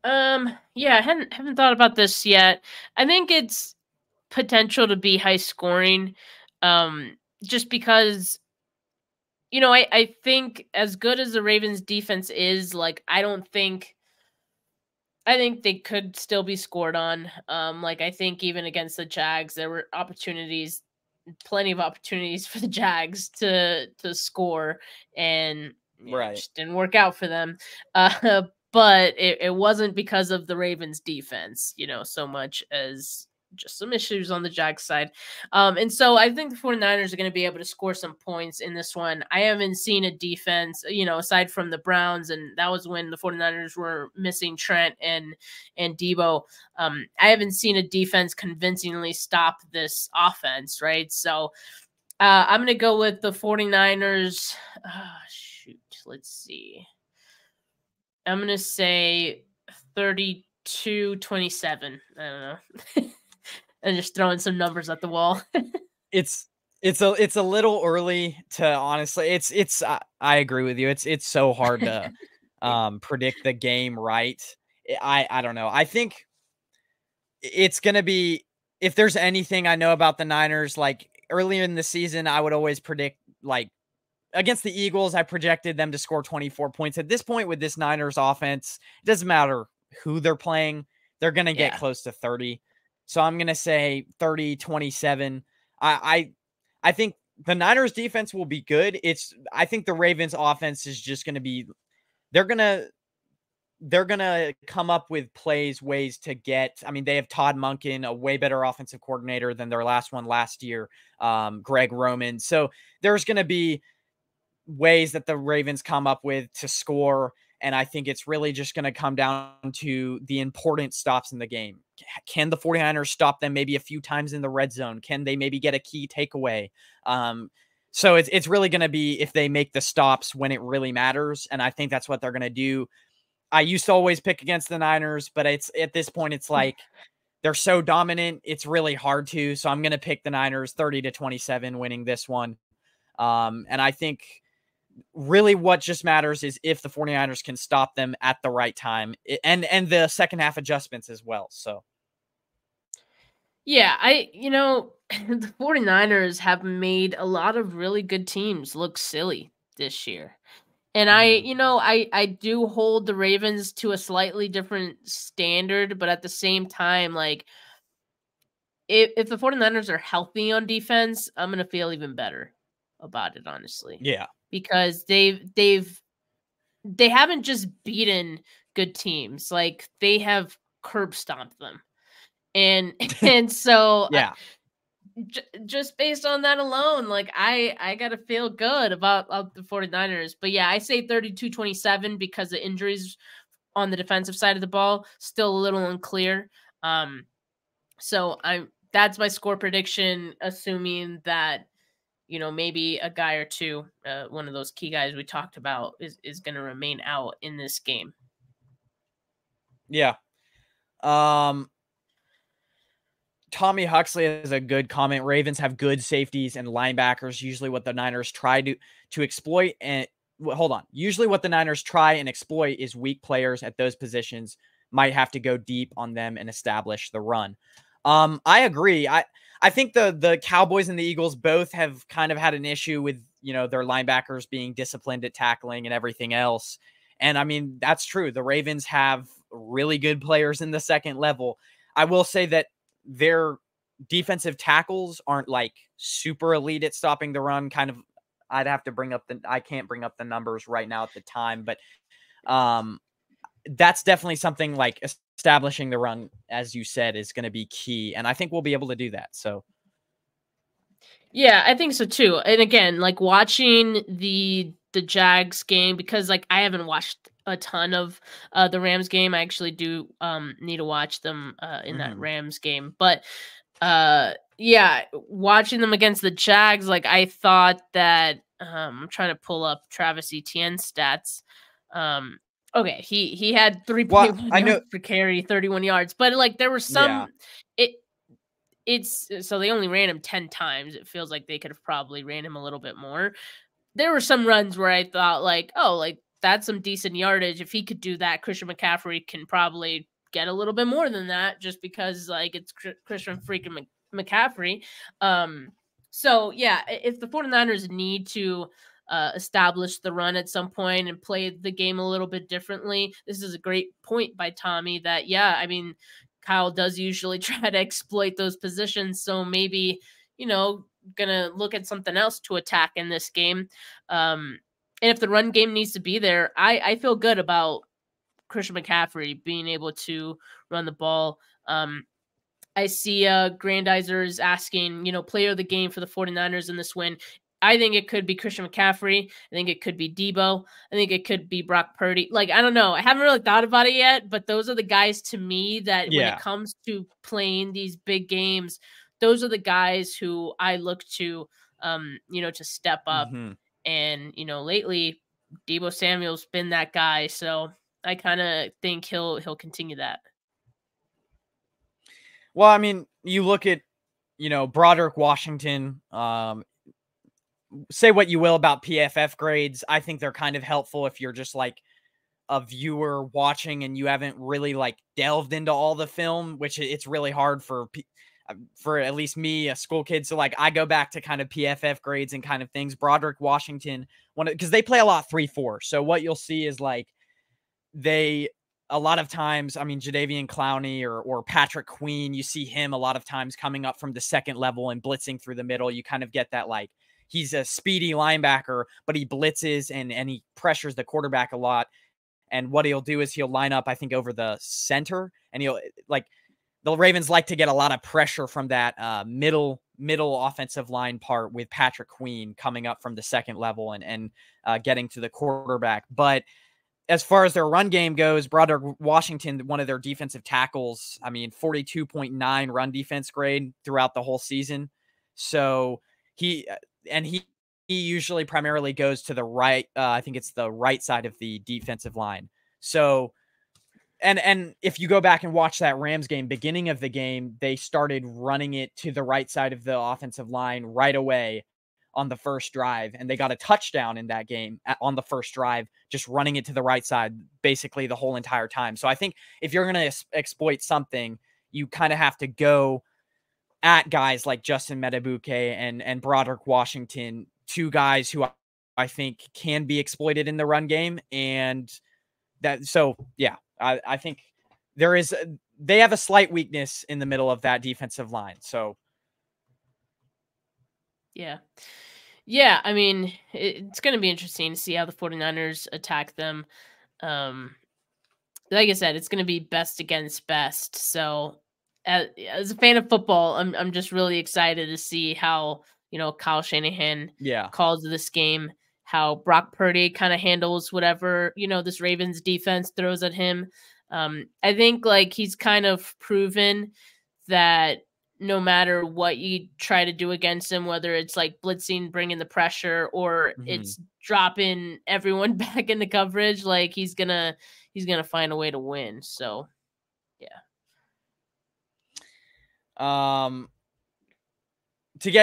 Yeah, I haven't thought about this yet. I think it's potential to be high scoring. Just because I think as good as the Ravens defense is, like I think they could still be scored on. Like I think even against the Jags, there were plenty of opportunities for the Jags to score, and it Right. just didn't work out for them. But it wasn't because of the Ravens defense, so much as just some issues on the Jags side. And so I think the 49ers are going to be able to score some points in this one. I haven't seen a defense, aside from the Browns, and that was when the 49ers were missing Trent and Debo. I haven't seen a defense convincingly stop this offense, right? So I'm going to go with the 49ers. Shoot, let's see. I'm going to say 32-27. I don't know. And just throwing some numbers at the wall. It's it's a little early to honestly. It's I agree with you. It's so hard to predict the game right. I don't know. I think it's going to be, if there's anything I know about the Niners, like earlier in the season, I would always predict, like against the Eagles, I projected them to score 24 points. At this point with this Niners offense, it doesn't matter who they're playing, they're going to get Yeah. close to 30. So I'm going to say 30-27. I think the Niners defense will be good. I think the Ravens offense is just going to be, they're going to come up with ways to get. I mean, they have Todd Monken, a way better offensive coordinator than their last one last year, Greg Roman. So there's going to be ways that the Ravens come up with to score. And I think it's really just going to come down to the important stops in the game. Can the 49ers stop them maybe a few times in the red zone? Can they maybe get a key takeaway? So it's really going to be if they make the stops when it really matters. And I think that's what they're going to do. I used to always pick against the Niners, but it's at this point, it's like they're so dominant. It's really hard to. So I'm going to pick the Niners 30-27 winning this one. And I think really what just matters is if the 49ers can stop them at the right time and the second half adjustments as well. So Yeah, the 49ers have made a lot of really good teams look silly this year. And mhm. I do hold the Ravens to a slightly different standard, but at the same time, like if the 49ers are healthy on defense, I'm gonna feel even better about it, honestly. Yeah. Because they haven't just beaten good teams, like they have curb stomped them. And and so Yeah. just based on that alone, like I got to feel good about the 49ers. But yeah, I say 32-27 because the injuries on the defensive side of the ball still a little unclear. So that's my score prediction, assuming that maybe a guy or two, one of those key guys we talked about is going to remain out in this game. Yeah. Um, Tommy Huxley has a good comment. Ravens have good safeties and linebackers. Usually what the Niners try to exploit and hold on. Usually what the Niners try and exploit is weak players at those positions, might have to go deep on them and establish the run. I agree. I think the Cowboys and the Eagles both have kind of had an issue with, their linebackers being disciplined at tackling and everything else. And I mean, that's true. The Ravens have really good players in the second level. I will say that their defensive tackles aren't like super elite at stopping the run. Kind of, I can't bring up the numbers right now at the time, but that's definitely something like establishing the run, as you said, is going to be key. And I think we'll be able to do that. So Yeah, I think so too. And again, like watching the Jags game, because like I haven't watched a ton of the Rams game. I actually do need to watch them in that Rams game. But yeah, watching them against the Jags, like I thought that I'm trying to pull up Travis Etienne's stats. Okay, he had well, 3.1 I know. yards per carry, 31 yards. But like there were Yeah. some it it's so they only ran him 10 times. It feels like they could have probably ran him a little bit more. There were some runs where I thought like, oh, like that's some decent yardage. If he could do that, Christian McCaffrey can probably get a little bit more than that, just because like it's Christian freaking McCaffrey. So yeah, if the 49ers need to establish the run at some point and play the game a little bit differently, this is a great point by Tommy that, yeah, I mean, Kyle does usually try to exploit those positions. So maybe, gonna look at something else to attack in this game. And if the run game needs to be there, I feel good about Christian McCaffrey being able to run the ball. I see Grandizer is asking, player of the game for the 49ers in this win. I think it could be Christian McCaffrey. I think it could be Debo. I think it could be Brock Purdy. Like, I don't know. I haven't really thought about it yet, but those are the guys to me that when it comes to playing these big games, those are the guys who I look to, to step up. Mm-hmm. And, lately Debo Samuel's been that guy. So I kind of think he'll continue that. Well, I mean, you look at, Broderick Washington, say what you will about PFF grades. I think they're kind of helpful if you're just like a viewer watching and you haven't really like delved into all the film, which it's really hard for at least me, a school kid. So like I go back to kind of PFF grades and kind of things. Broderick Washington, because they play a lot 3-4. So what you'll see is like a lot of times, I mean, Jadeveon Clowney or Patrick Queen, you see him a lot of times coming up from the second level and blitzing through the middle. You kind of get that like he's a speedy linebacker, but he blitzes and he pressures the quarterback a lot. And what he'll do is he'll line up, I think, over the center, and he'll like the Ravens like to get a lot of pressure from that middle offensive line part with Patrick Queen coming up from the second level and getting to the quarterback. But as far as their run game goes, Broderick Washington, one of their defensive tackles, I mean, 42.9 run defense grade throughout the whole season. So he usually primarily goes to the right. I think it's the right side of the defensive line. So, and if you go back and watch that Rams game, beginning of the game, they started running it to the right side of the offensive line right away on the first drive, and they got a touchdown in that game on the first drive, just running it to the right side basically the whole entire time. So I think if you're going to exploit something, you kind of have to go at guys like Justin Metabuke and Broderick Washington, two guys who I think can be exploited in the run game. And that, so yeah, I think they have a slight weakness in the middle of that defensive line. So yeah. Yeah, I mean, it's going to be interesting to see how the 49ers attack them. Like I said, it's going to be best against best. So as a fan of football, I'm just really excited to see how, Kyle Shanahan calls this game, how Brock Purdy kind of handles whatever, this Ravens defense throws at him. I think like he's kind of proven that no matter what you try to do against him, whether it's like blitzing, bringing the pressure, or it's dropping everyone back into coverage, like he's gonna find a way to win. So, yeah. To get